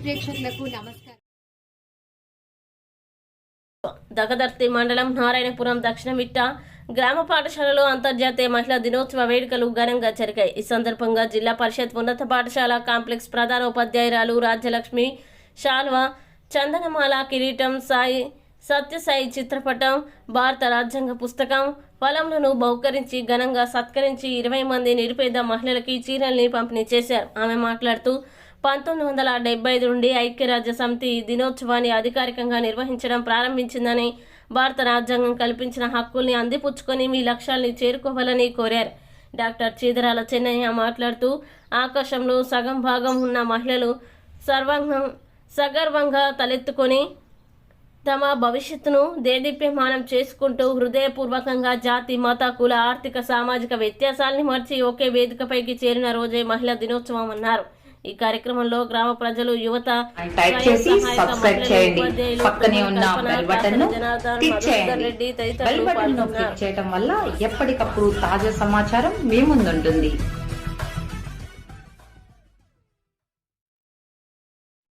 ప్రేక్షకులకు నమస్కారం. దగదర్తి మండలం నారాయణపురం దక్షిణ మిట్ట గ్రామ పాఠశాలలో అంతర్జాతీయ మహిళా దినోత్సవ వేడుకలు ఘనంగా జరిగాయి. ఈ సందర్భంగా జిల్లా పరిషత్ ఉన్నత పాఠశాల కాంప్లెక్స్ ప్రధాన ఉపాధ్యాయురాలు రాజ్యలక్ష్మి శాల్వా, చందనమాల, కిరీటం, సాయి సత్యసాయి చిత్రపటం, భారత రాజ్యాంగ పుస్తకం, ఫలములను బహుకరించి ఘనంగా సత్కరించి 20 మంది నిరుపేద మహిళలకి చీరల్ని పంపిణీ చేశారు. ఆమె మాట్లాడుతూ 1975 నుండి ఐక్యరాజ్య సమితి దినోత్సవాన్ని అధికారికంగా నిర్వహించడం ప్రారంభించిందని, భారత రాజ్యాంగం కల్పించిన హక్కుల్ని అందిపుచ్చుకొని మీ లక్ష్యాల్ని చేరుకోవాలని కోరారు. డాక్టర్ చీదరాల చెన్నయ్య మాట్లాడుతూ ఆకాశంలో సగం భాగం ఉన్న మహిళలు సగర్వంగా తలెత్తుకొని తమ భవిష్యత్తును దేదీప్యమానం చేసుకుంటూ హృదయపూర్వకంగా జాతి, మత, కుల, ఆర్థిక, సామాజిక వ్యత్యాసాల్ని మర్చి ఒకే వేదికపైకి చేరిన రోజే మహిళా దినోత్సవం అన్నారు. ఈ కార్యక్రమంలో గ్రామ ప్రజలు, యువత, రెడ్డి తదితరులు పాల్గొన్నారు. ఎప్పటికప్పుడు తాజా సమాచారం మీ ముందుంటుంది.